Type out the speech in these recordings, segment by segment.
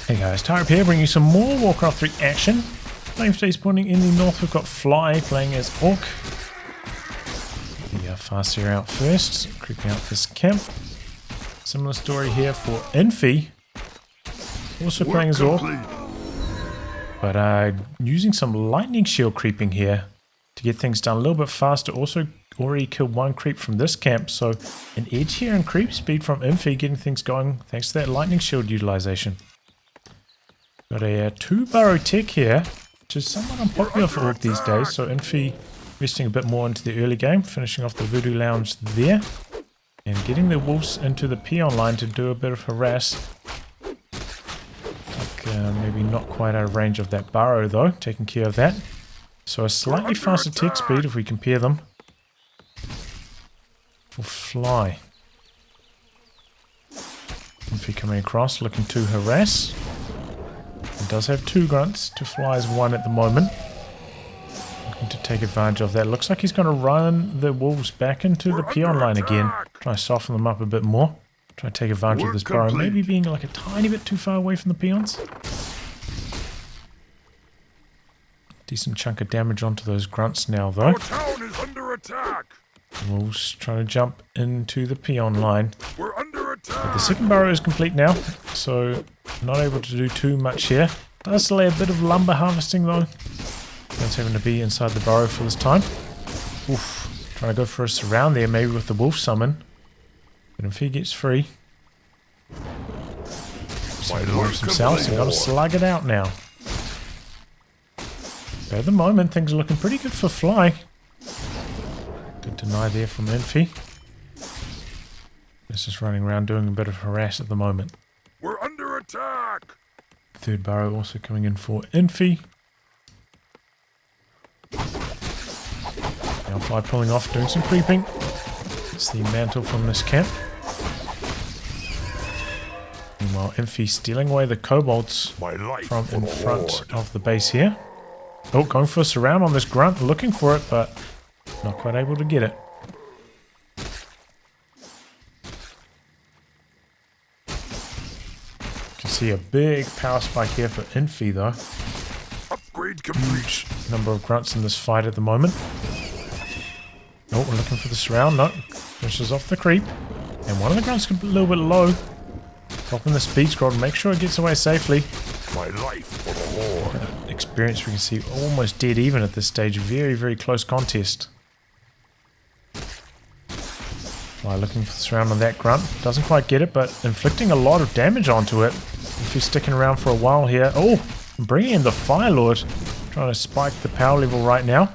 Hey guys, Tyrup here, bringing you some more Warcraft 3 action. Playing today's pointing in the north, we've got Fly playing as Orc. The Farseer out first, creeping out this camp. Similar story here for Infi, also playing as Orc, but using some lightning shield creeping here to get things done a little bit faster. Also already killed one creep from this camp, so an edge here in creep speed from Infi, getting things going thanks to that lightning shield utilization. Got a 2-burrow tech here, which is somewhat unpopular for Orc these days, so Infi resting a bit more into the early game, finishing off the Voodoo Lounge there, and getting the wolves into the peon line to do a bit of harass. Maybe not quite out of range of that burrow though, taking care of that. So a slightly faster tech speed if we compare them. For Fly. Infi coming across, looking to harass. He does have 2 grunts to Fly's 1 at the moment. Looking to take advantage of that. Looks like he's going to run the wolves back into the peon line again. Try to soften them up a bit more. Try to take advantage of this burrow. Maybe being like a tiny bit too far away from the peons. Decent chunk of damage onto those grunts now though. Our town is under attack. Wolves trying to jump into the peon line. We're under attack. But the second burrow is complete now, so not able to do too much here. Does delay a bit of lumber harvesting though. That's having to be inside the burrow for this time. Oof. Trying to go for a surround there, maybe with the wolf summon. But if he gets free, so he wolves himself, so gotta slug it out now. But at the moment, things are looking pretty good for Fly. Good deny there from Infi. He's just running around doing a bit of harass at the moment. We're under attack. Third burrow also coming in for Infi. Now Fly pulling off, doing some creeping. It's the mantle from this camp. Meanwhile, Infi stealing away the kobolds from in front of the base here. Oh, going for a surround on this grunt, looking for it, but not quite able to get it. Can see a big power spike here for Infi though. Upgrade complete. Huge number of grunts in this fight at the moment. Oh, we're looking for the surround. No, finishes off the creep. And one of the grunts is a little bit low. Popping the speed scroll to make sure it gets away safely. My life for the Lord. Experience we can see almost dead even at this stage. Very, very close contest. Fly looking for the surround on that grunt. Doesn't quite get it, but inflicting a lot of damage onto it. If he's sticking around for a while here. Oh, bringing in the Fire Lord. Trying to spike the power level right now.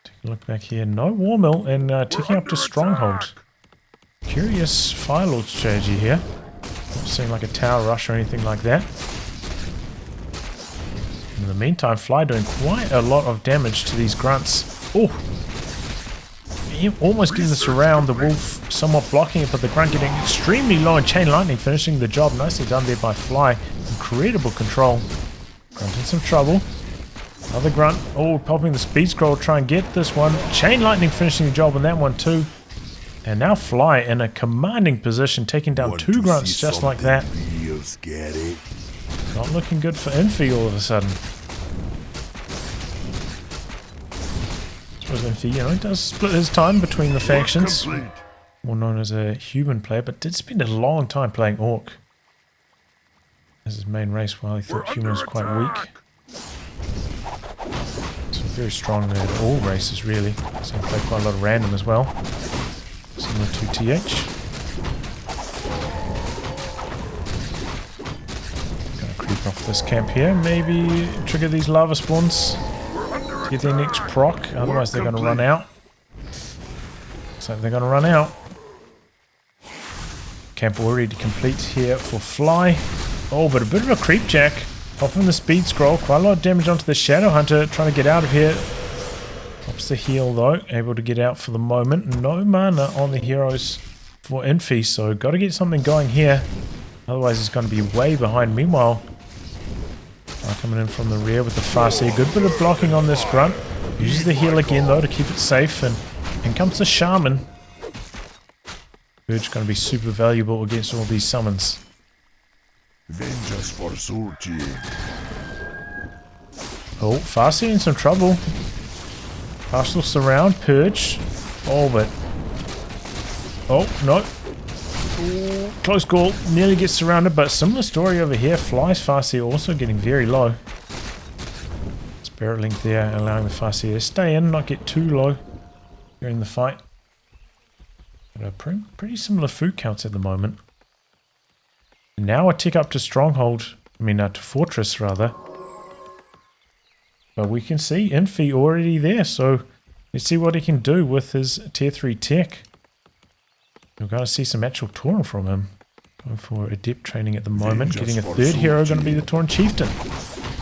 Take a look back here. No War Mill and ticking up to Stronghold. Curious Fire Lord strategy here. Not seeing like a tower rush or anything like that. In the meantime, Fly doing quite a lot of damage to these grunts. Oh! Almost getting this around, the wolf somewhat blocking it, but the grunt getting extremely low and chain lightning finishing the job. Nicely done there by Fly. Incredible control. Grunt in some trouble. Another grunt. Oh, popping the speed scroll to try and get this one. Chain lightning finishing the job on that one too. And now Fly in a commanding position, taking down 2 grunts just like that. Not looking good for Infi all of a sudden. I suppose Infi, you know, does split his time between the factions. More known as a human player, but did spend a long time playing Orc as his main race while he thought human was quite weak. So very strong in all races really. So he played quite a lot of random as well. Similar to TH. Gonna creep off this camp here. Maybe trigger these lava spawns to get their next proc. Otherwise they're gonna run out. So they're gonna run out. Camp already complete here for Fly. Oh, but a bit of a creep jack. Popping the speed scroll. Quite a lot of damage onto the Shadow Hunter. Trying to get out of here. Pops the heal though, able to get out for the moment. No mana on the heroes for Infi, so got to get something going here. Otherwise he's going to be way behind. Meanwhile, coming in from the rear with the Farseer. Good bit of blocking on this grunt. Uses the heal again though to keep it safe, and in comes the Shaman. Purge going to be super valuable against all these summons. Vengeance for Surge. Oh, Farsi in some trouble. Partial surround, Purge. Oh, but... Oh, no. Ooh, close call. Nearly gets surrounded, but similar story over here. Flies Farsi also getting very low. Spirit Link there, allowing the Farsi to stay in, not get too low during the fight. But pretty similar food counts at the moment. Now a tick up to Stronghold. I mean, to Fortress, rather. But we can see Infi already there, so let's see what he can do with his tier 3 tech. We're going to see some actual Tauren from him. Going for Adept training at the moment. Getting a third hero, going to be the Tauren Chieftain.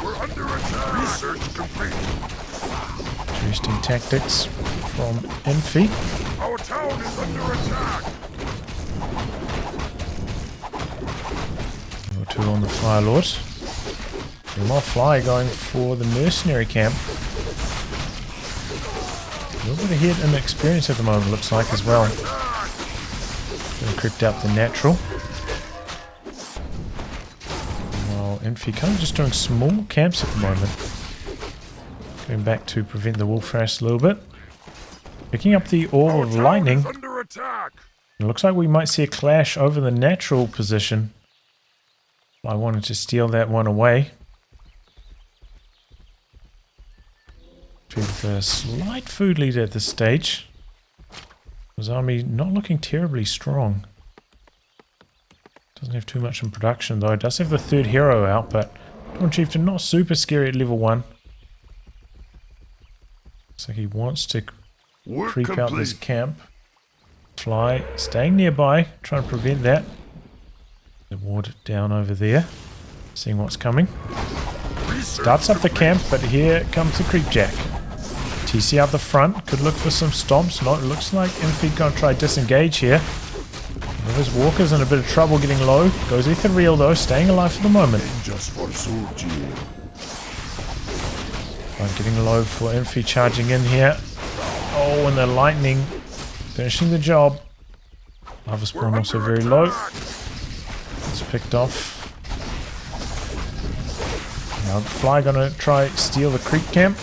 We're under attack. Research complete. Interesting tactics from Infi. Our town is under attack. Level 2 on the Fire Lord. Two more Fly going for the Mercenary camp. A little bit ahead in experience at the moment, looks like, as well. Gonna crypt out the natural. While Infi kind of just doing small camps at the moment. Going back to prevent the Wolf Rash a little bit. Picking up the Orb of Lightning. It looks like we might see a clash over the natural position. I wanted to steal that one away. With a slight food lead at this stage. His army not looking terribly strong. Doesn't have too much in production though. It does have the third hero out, but Tauren Chieftain not super scary at level 1. Looks like he wants to creep out this camp. Fly staying nearby, trying to prevent that. The ward down over there, seeing what's coming. Starts up the camp, but here comes the Creepjack. TC out the front, could look for some stomps. No, it looks like Infi gonna try disengage here. One of his walkers in a bit of trouble getting low. Goes Ethereal though, staying alive for the moment. Getting low for Infi charging in here. Oh, and the lightning finishing the job. Lava Spawn also very low. It's picked off. Now Fly gonna try steal the creep camp.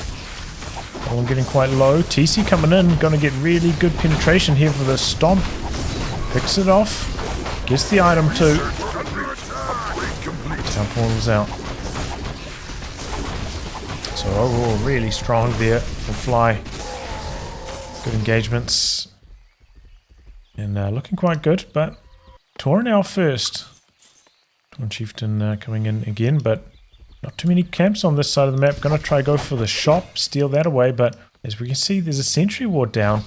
All getting quite low. TC coming in, gonna get really good penetration here for the stomp. Picks it off. Gets the item too. Town portal's out. So overall really strong there for Fly. Good engagements. And looking quite good, but Tauren out first. Tauren Chieftain coming in again, but not too many camps on this side of the map. Gonna try go for the shop, steal that away, but as we can see, there's a sentry ward down.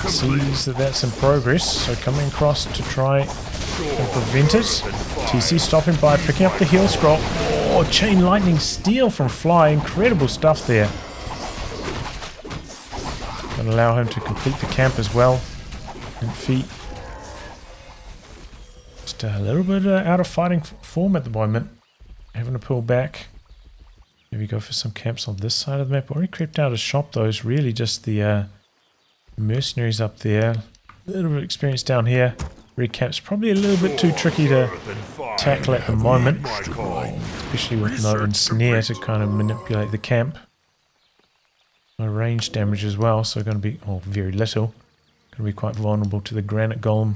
Sees that that's in progress, so coming across to try and prevent it. TC stopping by, picking up the heal scroll. Oh, chain lightning steal from Fly. Incredible stuff there. Gonna allow him to complete the camp as well. Infi just a little bit out of fighting form at the moment. Having to pull back. Maybe go for some camps on this side of the map. Already crept out his shop though. It's really just the mercenaries up there. A little bit of experience down here. Recap's probably a little bit too tricky to tackle at the moment. Especially with no ensnare to kind of manipulate the camp. No range damage as well, so going to be, oh, very little. Going to be quite vulnerable to the granite golem.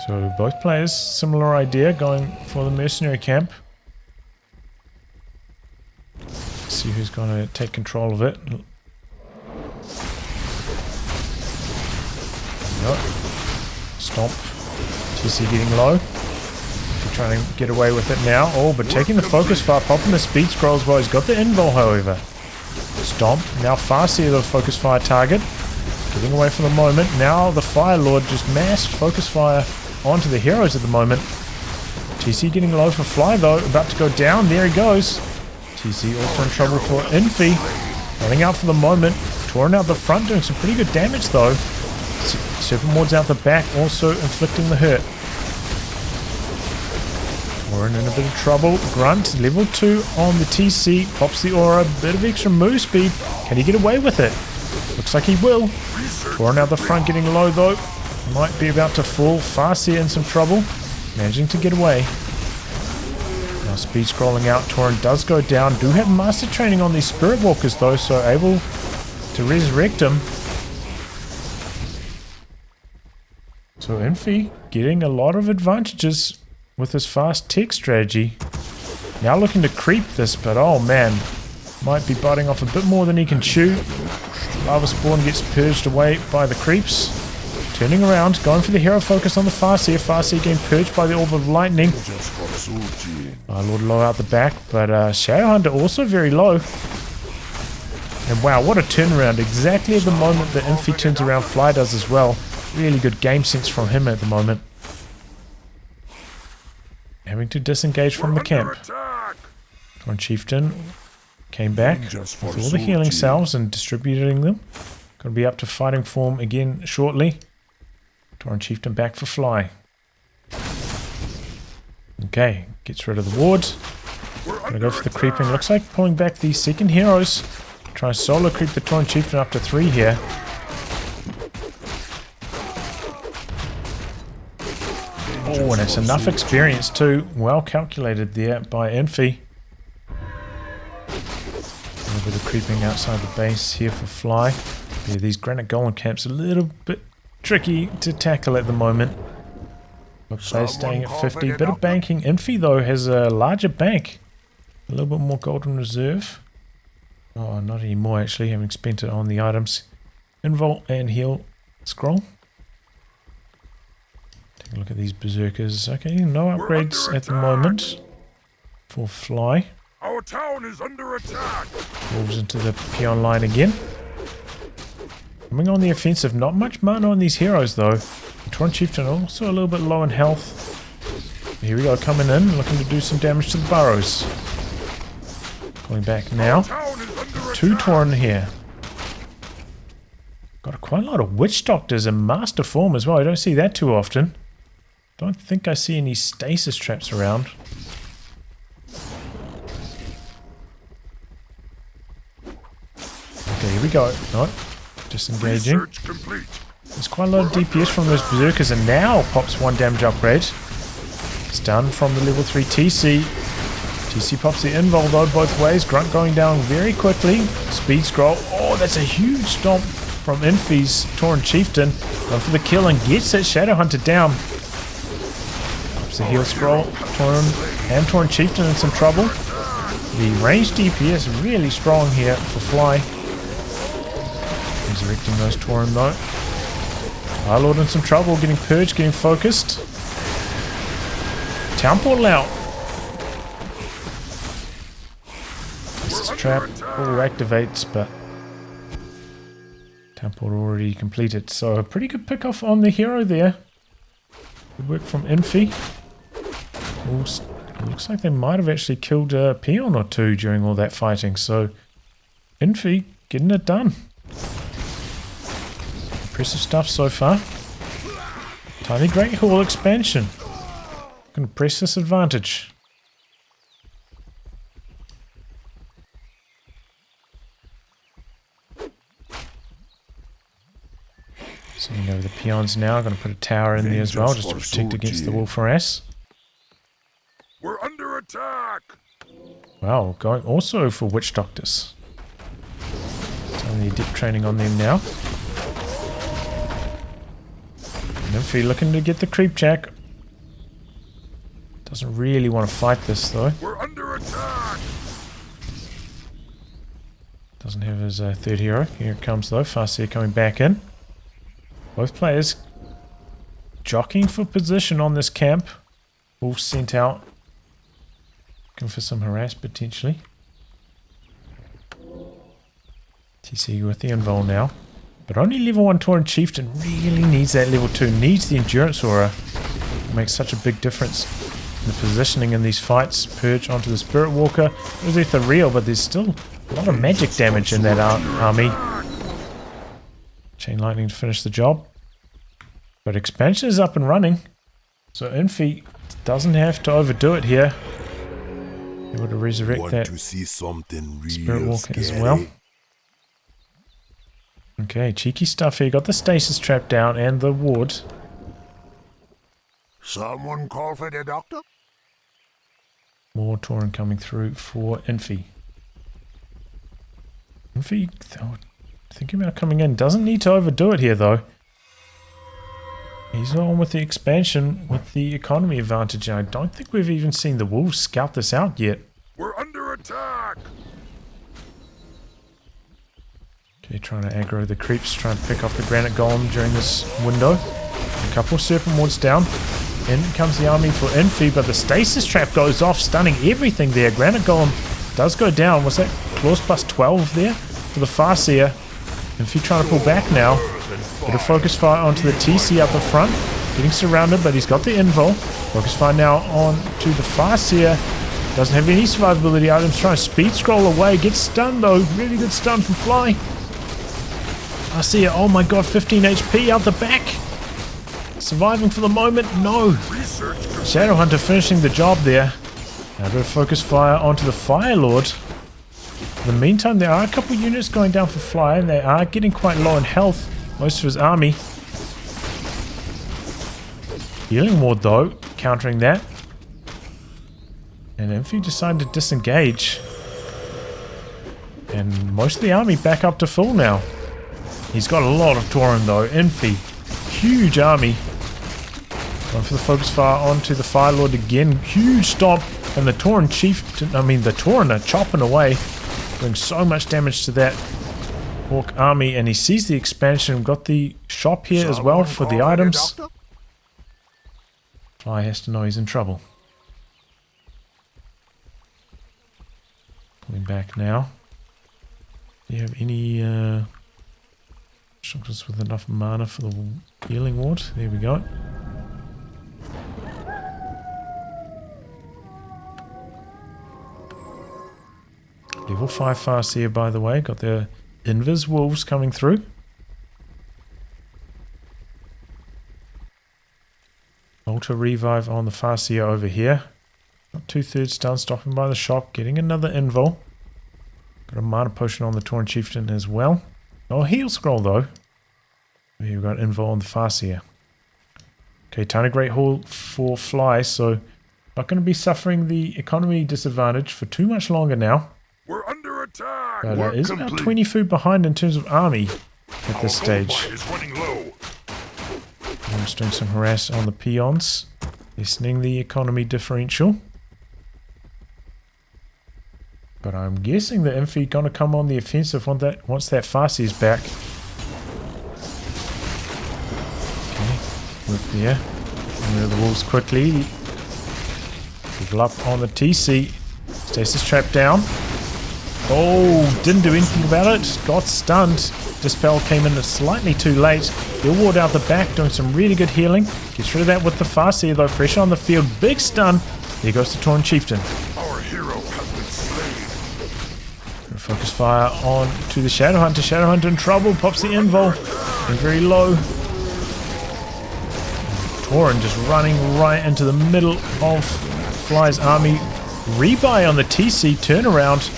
So both players, similar idea, going for the mercenary camp. See who's going to take control of it. No. Stomp. TC getting low. Trying to get away with it now. Oh, but taking the focus fire, popping the speed scroll as well. He's got the invul, however. Stomp. Now Farsi the focus fire target. Getting away for the moment. Now the Fire Lord just massed focus fire onto the heroes at the moment. TC getting low for Fly though. About to go down. There he goes. TC also in trouble for Infi. Running out for the moment. Tauren out the front, doing some pretty good damage though. Serpent Ward's out the back, also inflicting the hurt. Tauren in a bit of trouble. Grunt, level 2 on the TC. Pops the aura. Bit of extra move speed. Can he get away with it? Looks like he will. Torin out the front getting low though. Might be about to fall. Farseer in some trouble. Managing to get away. Now speed scrolling out. Torin does go down. Do have master training on these Spirit Walkers though, so able to resurrect him. So Infi getting a lot of advantages with his fast tech strategy. Now looking to creep this, but oh man, might be biting off a bit more than he can chew. Lava Spawn gets purged away by the creeps. Turning around, going for the hero focus on the Farseer. Farseer getting purged by the Orb of Lightning. Lord low out the back, but Shadowhunter also very low. And wow, what a turnaround. Exactly at the moment that Infi turns around, Fly does as well. Really good game sense from him at the moment. Having to disengage from the camp. Torin Chieftain came back with all the healing salves and distributing them. Going to be up to fighting form again shortly. Torin Chieftain back for Fly. Okay, gets rid of the wards. Going to go for the creeping. Looks like pulling back the second heroes. Try solo creep the Torin Chieftain up to 3 here. Oh, and it's enough experience too. Well calculated there by Infi. A little bit of creeping outside the base here for Fly. Yeah, these granite golem camps a little bit tricky to tackle at the moment. Looks like staying at 50. Bit of banking. Infi though has a larger bank. A little bit more gold in reserve. Oh, not anymore actually, having spent it on the items. Invol and heal scroll. Take a look at these berserkers. Okay, no upgrades at the moment for Fly. Our town is under attack. Moves into the peon line again. Coming on the offensive, not much mana on these heroes though. Torin Chieftain also a little bit low in health. Here we go, coming in, looking to do some damage to the burrows. Going back now. 2 Torin here. Got quite a lot of Witch Doctors in Master form as well. I don't see that too often. Don't think I see any stasis traps around. Okay, here we go. No, disengaging. There's quite a lot of DPS from those berserkers, and now pops 1 damage upgrade. Stun from the level 3 TC. TC pops the invul though both ways. Grunt going down very quickly. Speed scroll. Oh, that's a huge stomp from Infi's Torin Chieftain. Going for the kill and gets that Shadowhunter down. Pops the heal scroll. Torin Chieftain in some trouble. The ranged DPS really strong here for Fly. Resurrecting those Torin though. Lord in some trouble, getting purged, getting focused. Town portal out. This is trap, auto activates, but town portal already completed. So a pretty good pick off on the hero there. Good work from Infi. Looks like they might have actually killed a peon or 2 during all that fighting. So Infi getting it done. Impressive stuff so far. Tiny Great Hall expansion. Gonna press this advantage. Sending over the peons now. Gonna put a tower in there as well, just to protect against the wolf harass. We're under attack. Wow, going also for Witch Doctors. Only adept training on them now. Infi looking to get the creep jack. Doesn't really want to fight this though. We're under attack. Doesn't have his 3rd hero. Here it comes though. Farseer coming back in. Both players jockeying for position on this camp. Wolf sent out. Looking for some harass potentially. TC with the invul now. But only level 1 Torin Chieftain really needs that level 2. Needs the endurance aura. It makes such a big difference in the positioning in these fights. Purge onto the Spirit Walker. It was the real, but there's still a lot of magic damage in that army. Chain Lightning to finish the job. But expansion is up and running. So Infi doesn't have to overdo it here. Able to resurrect that Spirit Walker as well. Okay, cheeky stuff here. Got the stasis trap down and the ward. Someone call for the doctor? More Tauren coming through for Infi. Infi, thinking about coming in. Doesn't need to overdo it here, though. He's on with the expansion with the economy advantage. I don't think we've even seen the wolves scout this out yet. We're under attack! Okay, trying to aggro the creeps, trying to pick off the granite golem during this window. A couple serpent wards down. In comes the army for Infi, but the stasis trap goes off, stunning everything there. Granite golem does go down. Was that claws plus 12 there for the Farseer? Infi trying to pull back now. Bit of focus fire onto the TC up the front. Getting surrounded, but he's got the invul. Focus fire now on to the Farseer. Doesn't have any survivability items. Trying to speed scroll away. Gets stunned though. Really good stun from Fly. Farseer, oh my god, 15 HP out the back. Surviving for the moment, no. Shadowhunter finishing the job there. Now a bit of focus fire onto the Fire Lord. In the meantime, there are a couple units going down for Fly, and they are getting quite low in health. Most of his army. Healing ward though, countering that. And Infi decided to disengage. And most of the army back up to full now. He's got a lot of Tauren though. Infi, huge army. Going for the focus fire onto the Fire Lord again. Huge stomp. And the Tauren chieftain, the Tauren are chopping away. Doing so much damage to that Orc army. And he sees the expansion. Got the shop here as well for the items. Fly has to know he's in trouble. Pulling back now. Do you have any shockers with enough mana for the healing ward? There we go. Level 5 Farseer, by the way. Got the Invis wolves coming through. Ultra revive on the Farseer over here. Got 2/3 done, stopping by the shop, getting another invul. Got a mana potion on the Tauren Chieftain as well. Oh, heal scroll though. Here we've got invul on the Farseer. Okay, ton of great haul for Fly, so not going to be suffering the economy disadvantage for too much longer now. We're under attack. But is about 20 food behind in terms of army at this stage. Is running low. I'm just doing some harass on the peons, lessening the economy differential. But I'm guessing the Infi gonna come on the offensive once that Farseer's back. Okay, look there. Move the wolves quickly. Level up on the TC. Stasis trap down. Oh, didn't do anything about it. Got stunned. Dispel came in slightly too late. He'll ward out the back, doing some really good healing. Gets rid of that with the Farseer though, fresh on the field. Big stun. There goes the Tauren Chieftain. Our hero has been slain. Focus fire on to the Shadowhunter. Shadowhunter in trouble. Pops the invul. And very low. Tauren just running right into the middle of Fly's army. Rebuy on the TC. Turnaround.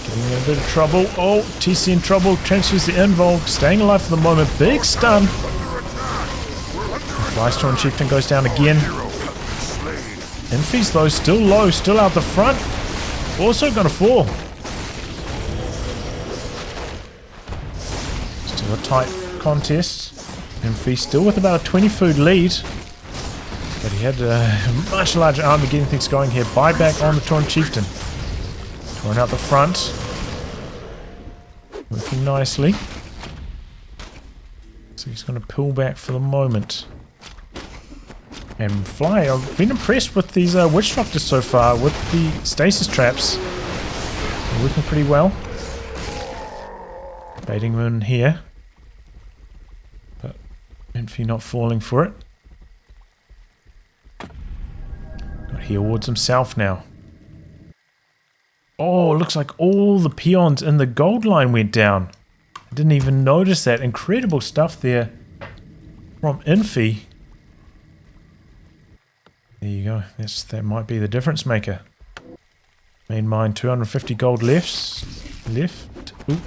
Getting in a bit of trouble. Oh, TC in trouble. Transfers the invul. Staying alive for the moment. Big stun. Fly's Tauren Chieftain goes down again. Infi's though still low. Still out the front. Also gonna fall. Still a tight contest. Infi still with about a 20 food lead. But he had a much larger army getting things going here. Buyback on the Tauren Chieftain. Tauren out the front. Working nicely. So he's going to pull back for the moment. And Fly, I've been impressed with these Witch Doctors so far with the stasis traps. They're working pretty well. Baiting them in here. But Infi not falling for it. Got heal wards himself now. Oh, looks like all the peons in the gold line went down. I didn't even notice that. Incredible stuff there from Infi. There you go. That might be the difference maker. Main mine, 250 gold left. Ooh.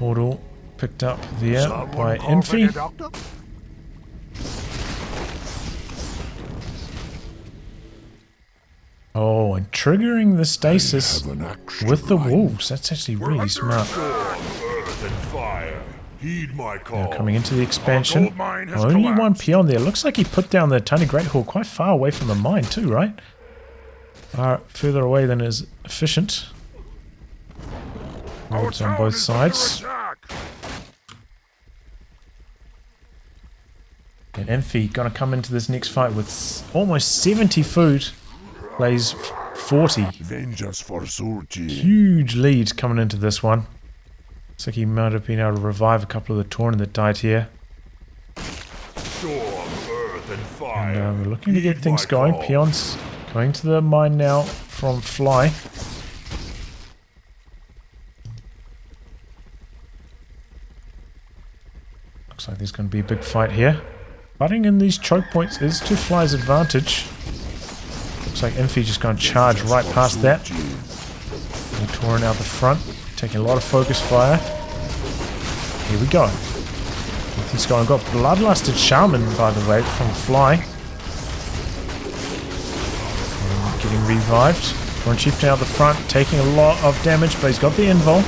portal picked up there Someone by call for the Infi. doctor? Oh, and triggering the stasis Have an axe to with the grind. wolves. That's actually We're really under smart. storm, earth and fire. Heed my call. Now coming into the expansion. gold mine has Only one collapsed. peon there. Looks like he put down the tiny great hall quite far away from the mine too, right? Far further away than is efficient. Our Wolves on town both is under sides. attack. And Infi gonna come into this next fight with almost 70 food. Plays 40. Vengeance for Surgi. Huge lead coming into this one. Looks like he might have been able to revive a couple of the Tauren that died here. Storm, earth and fire. And we're looking to get Heed things my going. call. Peons going to the mine now from Fly. Looks like there's going to be a big fight here. Fighting in these choke points is to Fly's advantage. Looks like Infi just going to charge right past that. And Tauren out the front, taking a lot of focus fire. Here we go. He's got Bloodlusted Shaman, by the way, from Fly. And getting revived. Tauren Chieftain out the front, taking a lot of damage, but he's got the invul.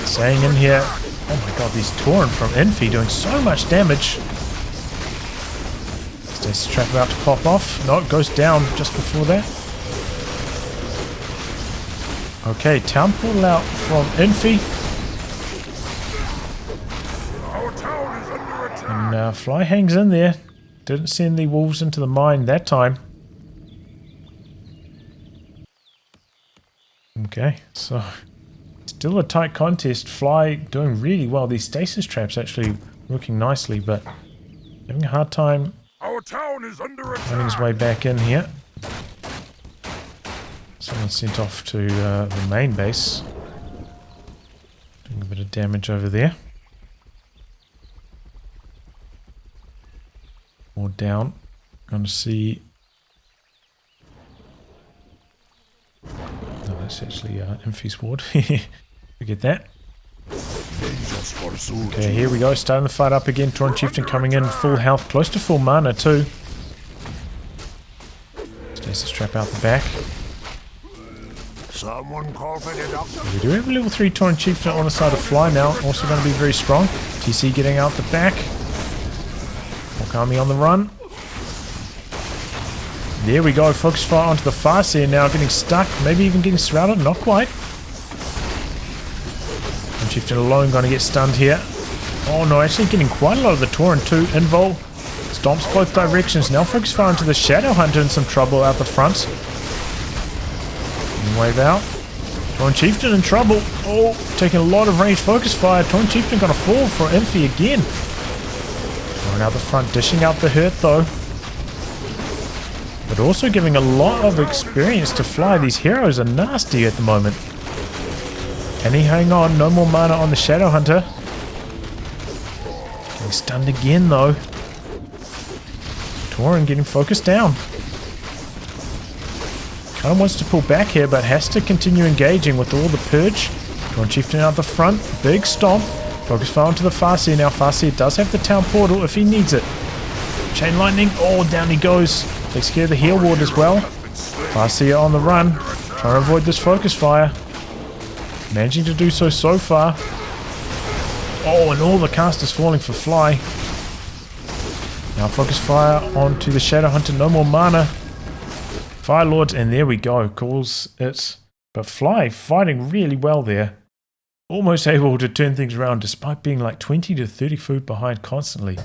Staying in here. Oh my god, these Tauren from Infi doing so much damage. Stasis trap about to pop off. No, it goes down just before that. Okay, town portal out from Infi. Our town is under attack. And Fly hangs in there. Didn't send the wolves into the mine that time. Okay, so still a tight contest. Fly doing really well. These stasis traps actually working nicely, but having a hard time Our town is under finding his attack. way back in here. Someone sent off to the main base. Doing a bit of damage over there. More down. Going to see... No, that's actually Infi's ward. Forget that. Vengeance for Surgi. Okay, here we go. Starting the fight up again. Tauren Chieftain coming in full health. Close to full mana too. Stasis trap out the back. Someone call for the doctor. We do have a level 3 Tauren Chieftain on the side of Fly now. Also going to be very strong. TC getting out the back. Okami on the run. There we go. Focus fire onto the Farseer now. Getting stuck. Maybe even getting surrounded. Not quite. Tauren Chieftain alone going to get stunned here. Oh no, actually getting quite a lot of the Tauren too. Invul stomps both directions. Now focus fire into the Shadow Hunter in some trouble out the front. Wave out. Tauren Chieftain in trouble. Oh, taking a lot of range focus fire. Tauren Chieftain gonna fall for Infi again. Tauren out the front, dishing out the hurt though. But also giving a lot of experience to Fly. These heroes are nasty at the moment. Can he hang on? No more mana on the Shadow Hunter. Getting stunned again though. Tauren getting focused down. Kind of wants to pull back here, but has to continue engaging with all the purge. Tauren Chieftain out the front. Big stomp. Focus fire onto the Farseer now. Farseer does have the town portal if he needs it. Chain lightning. Oh, down he goes. Takes care of the heal ward as well. Farseer on the run. Trying to avoid this focus fire. Managing to do so far. Oh, and all the casters falling for Fly. Now focus fire onto the Shadow Hunter. No more mana. Fire Lords, and there we go. Calls it. But Fly fighting really well there. Almost able to turn things around despite being like 20 to 30 food behind constantly.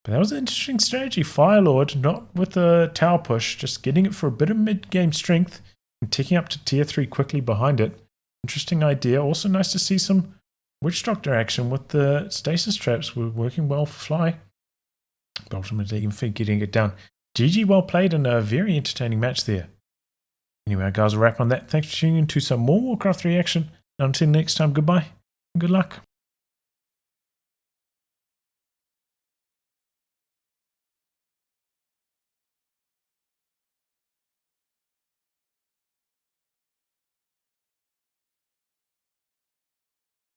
But that was an interesting strategy. Fire Lord, not with the tower push, just getting it for a bit of mid-game strength and ticking up to tier 3 quickly behind it. Interesting idea. Also nice to see some Witch Doctor action with the stasis traps. Were working well for Fly. But ultimately, Infi getting it down. GG, well played and a very entertaining match there. Anyway, guys, we'll wrap on that. Thanks for tuning in to some more Warcraft 3 action. Until next time, goodbye and good luck.